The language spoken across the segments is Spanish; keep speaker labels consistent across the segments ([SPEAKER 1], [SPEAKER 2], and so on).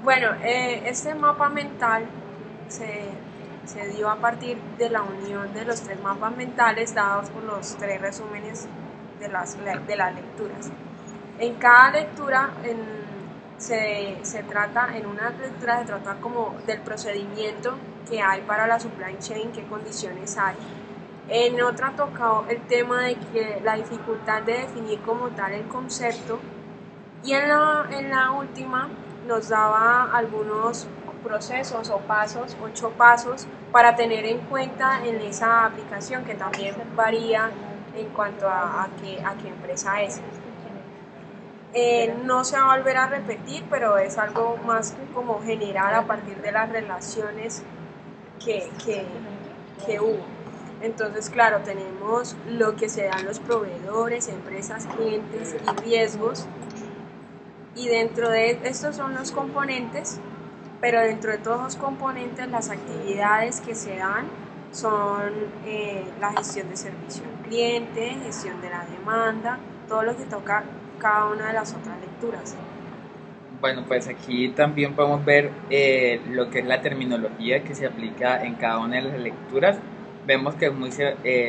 [SPEAKER 1] Bueno, este mapa mental se, se dio a partir de la unión de los tres mapas mentales dados por los tres resúmenes de las lecturas. En cada lectura se trata, en una lectura se trata como del procedimiento que hay para la supply chain, qué condiciones hay. En otra tocado el tema de que la dificultad de definir como tal el concepto y en la última nos daba algunos procesos o pasos, 8 pasos, para tener en cuenta en esa aplicación que también varía en cuanto a qué empresa es. No se va a volver a repetir, pero es algo más como general a partir de las relaciones que, que, que hubo. Entonces, claro, tenemos lo que se dan los proveedores, empresas, clientes y riesgos, y dentro de estos son los componentes, pero dentro de todos los componentes las actividades que se dan son la gestión de servicio al cliente, gestión de la demanda, todo lo que toca cada una de las otras lecturas.
[SPEAKER 2] Bueno, pues aquí también podemos ver lo que es la terminología que se aplica en cada una de las lecturas. Vemos que es muy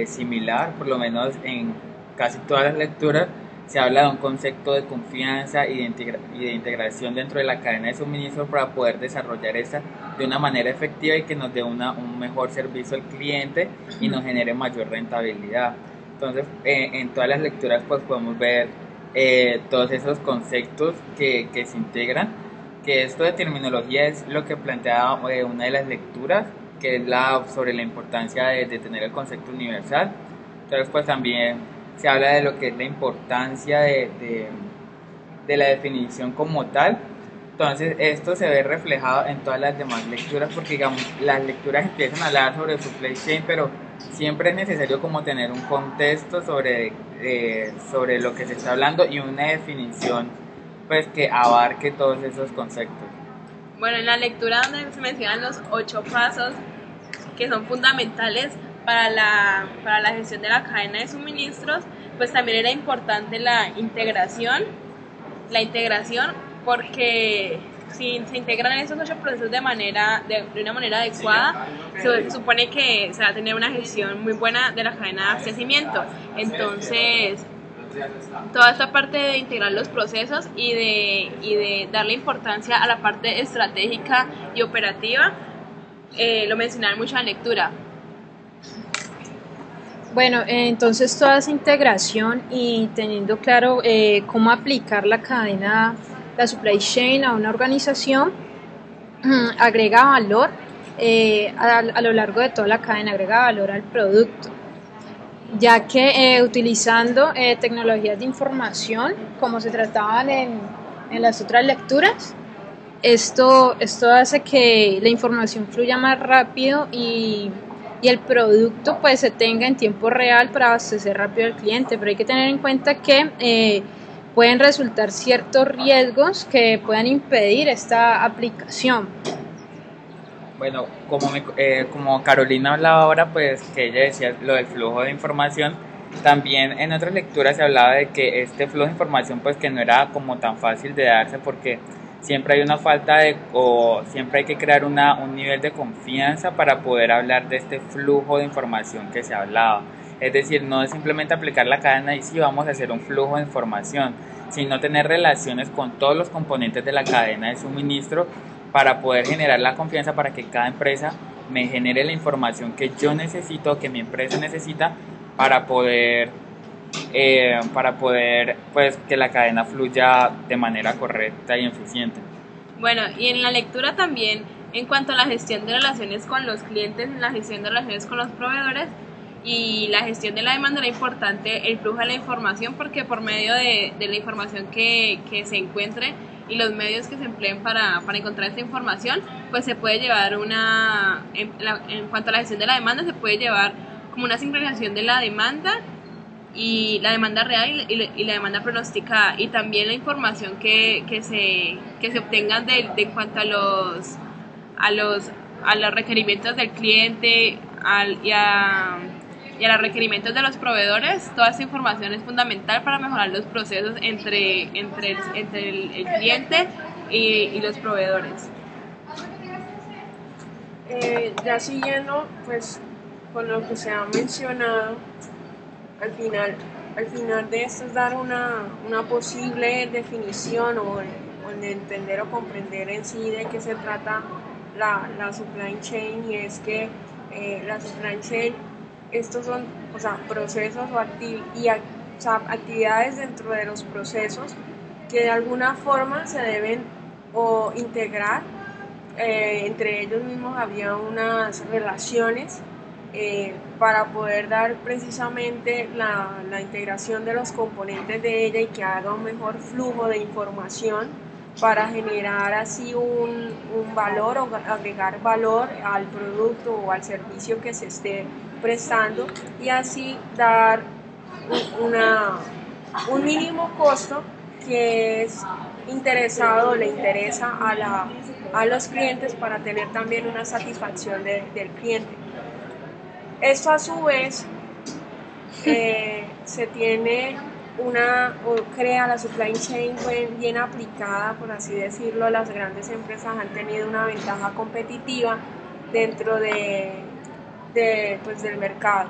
[SPEAKER 2] similar, por lo menos en casi todas las lecturas se habla de un concepto de confianza y de integración dentro de la cadena de suministro para poder desarrollar esta de una manera efectiva y que nos dé un mejor servicio al cliente y nos genere mayor rentabilidad. Entonces, en todas las lecturas pues podemos ver todos esos conceptos que se integran, que esto de terminología es lo que plantea una de las lecturas, que es la sobre la importancia de tener el concepto universal. Entonces pues también se habla de lo que es la importancia de la definición como tal. Entonces esto se ve reflejado en todas las demás lecturas porque digamos las lecturas empiezan a hablar sobre supply chain, pero siempre es necesario como tener un contexto sobre lo que se está hablando y una definición pues que abarque todos esos conceptos.
[SPEAKER 3] Bueno, en la lectura donde se mencionan los 8 pasos que son fundamentales para la gestión de la cadena de suministros, pues también era importante la integración porque si se integran esos 8 procesos de una manera adecuada, se supone que se va a tener una gestión muy buena de la cadena de abastecimiento. Entonces, toda esta parte de integrar los procesos y de darle importancia a la parte estratégica y operativa, lo mencionaron mucho en la lectura.
[SPEAKER 4] Bueno, entonces toda esa integración y teniendo claro cómo aplicar la cadena, la supply chain a una organización, agrega valor a lo largo de toda la cadena, agrega valor al producto, ya que utilizando tecnologías de información, como se trataban en las otras lecturas, esto hace que la información fluya más rápido y el producto pues se tenga en tiempo real para abastecer rápido al cliente, pero hay que tener en cuenta que pueden resultar ciertos riesgos que puedan impedir esta aplicación.
[SPEAKER 2] Bueno, como Carolina hablaba ahora, pues que ella decía lo del flujo de información, también en otras lecturas se hablaba de que este flujo de información pues que no era como tan fácil de darse porque siempre hay una falta o siempre hay que crear un nivel de confianza para poder hablar de este flujo de información que se hablaba. Es decir, no es simplemente aplicar la cadena y sí vamos a hacer un flujo de información, sino tener relaciones con todos los componentes de la cadena de suministro para poder generar la confianza para que cada empresa me genere la información que yo necesito, que mi empresa necesita para poder pues que la cadena fluya de manera correcta y eficiente.
[SPEAKER 3] Bueno, y en la lectura también, en cuanto a la gestión de relaciones con los clientes, la gestión de relaciones con los proveedores y la gestión de la demanda, era importante el flujo de la información porque por medio de la información que se encuentre y los medios que se empleen para encontrar esta información, pues se puede llevar en cuanto a la gestión de la demanda, se puede llevar como una sincronización de la demanda y la demanda real y la demanda pronosticada y también la información que se obtengan de en cuanto a los, a los requerimientos del cliente y a los requerimientos de los proveedores. Toda esta información es fundamental para mejorar los procesos entre el cliente y los proveedores.
[SPEAKER 1] Ya siguiendo pues con lo que se ha mencionado, al final de esto es dar una posible definición o de entender o comprender en sí de qué se trata la supply chain, y es que la supply chain, estos son, o sea, procesos o actividades dentro de los procesos que de alguna forma se deben o integrar. Entre ellos mismos había unas relaciones para poder dar precisamente la integración de los componentes de ella y que haga un mejor flujo de información para generar así un valor o agregar valor al producto o al servicio que se esté prestando, y así dar un mínimo costo que es interesado, le interesa a los clientes para tener también una satisfacción del cliente. Esto a su vez se tiene o crea la supply chain bien aplicada, por así decirlo. Las grandes empresas han tenido una ventaja competitiva dentro pues, del mercado.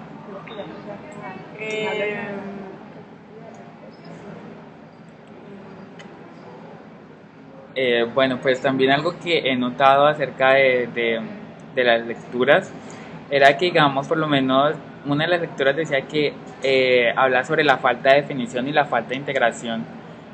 [SPEAKER 2] Bueno, pues también algo que he notado acerca de las lecturas era que, digamos, por lo menos una de las lecturas decía que habla sobre la falta de definición y la falta de integración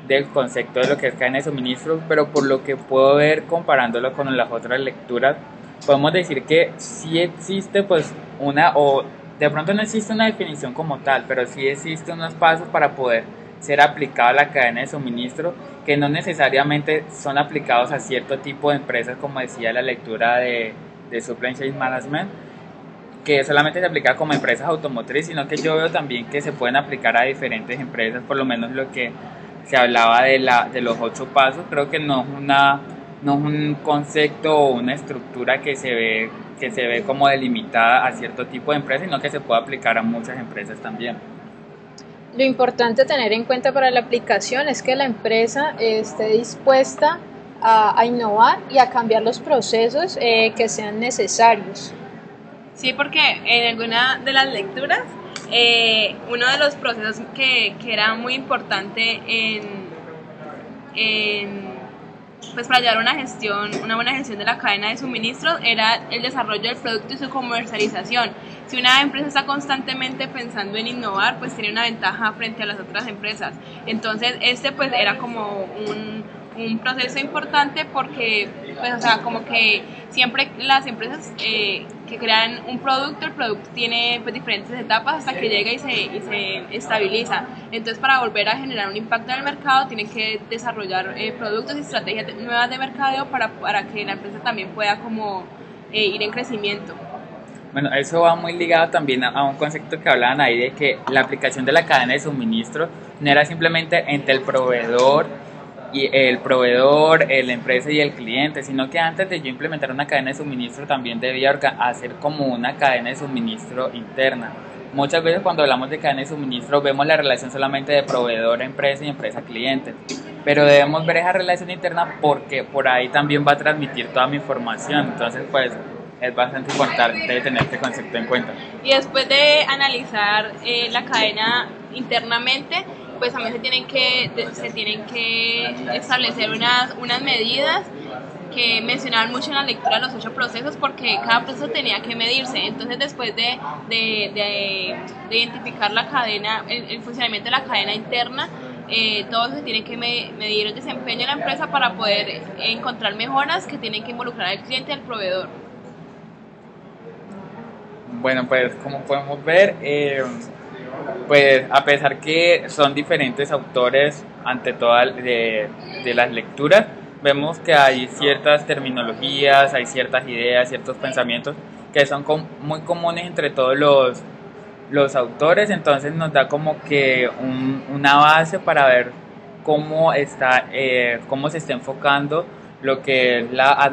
[SPEAKER 2] del concepto de lo que es cadena de suministro, pero por lo que puedo ver comparándolo con las otras lecturas, podemos decir que sí existe pues o de pronto no existe una definición como tal, pero sí existen unos pasos para poder ser aplicado a la cadena de suministro, que no necesariamente son aplicados a cierto tipo de empresas, como decía la lectura de Supply Chain Management, que solamente se aplica como empresas automotrices, sino que yo veo también que se pueden aplicar a diferentes empresas, por lo menos lo que se hablaba de los 8 pasos. Creo que no es un concepto o una estructura que se ve como delimitada a cierto tipo de empresas, sino que se puede aplicar a muchas empresas también.
[SPEAKER 4] Lo importante a tener en cuenta para la aplicación es que la empresa esté dispuesta a innovar y a cambiar los procesos que sean necesarios.
[SPEAKER 3] Sí, porque en alguna de las lecturas, uno de los procesos que era muy importante pues para llevar una buena gestión de la cadena de suministro era el desarrollo del producto y su comercialización. Si una empresa está constantemente pensando en innovar, pues tiene una ventaja frente a las otras empresas. Entonces pues era como un proceso importante porque, pues, o sea, como que siempre las empresas que crean un producto, el producto tiene pues diferentes etapas hasta que llega y se estabiliza. Entonces, para volver a generar un impacto en el mercado, tienen que desarrollar productos y estrategias nuevas de mercadeo para que la empresa también pueda como ir en crecimiento.
[SPEAKER 2] Bueno, eso va muy ligado también a un concepto que hablaban ahí de que la aplicación de la cadena de suministro no era simplemente entre el proveedor, la empresa y el cliente, sino que antes de yo implementar una cadena de suministro también debía hacer como una cadena de suministro interna. Muchas veces cuando hablamos de cadena de suministro vemos la relación solamente de proveedor a empresa y empresa a cliente, pero debemos ver esa relación interna porque por ahí también va a transmitir toda mi información. Entonces pues es bastante importante tener este concepto en cuenta.
[SPEAKER 3] Y después de analizar la cadena internamente, pues también se tienen que establecer unas medidas que mencionaban mucho en la lectura de los 8 procesos, porque cada proceso tenía que medirse. Entonces, después de identificar la cadena, el funcionamiento de la cadena interna, todo se tiene que medir el desempeño de la empresa para poder encontrar mejoras que tienen que involucrar al cliente y al proveedor.
[SPEAKER 2] Bueno, pues como podemos ver, pues a pesar que son diferentes autores ante todas de las lecturas, vemos que hay ciertas terminologías, hay ciertas ideas, ciertos pensamientos que son muy comunes entre todos los autores. Entonces nos da como que una base para ver cómo se está enfocando lo que es la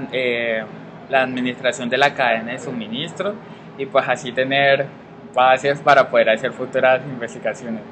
[SPEAKER 2] administración de la cadena de suministro, y pues así tener bases para poder hacer futuras investigaciones.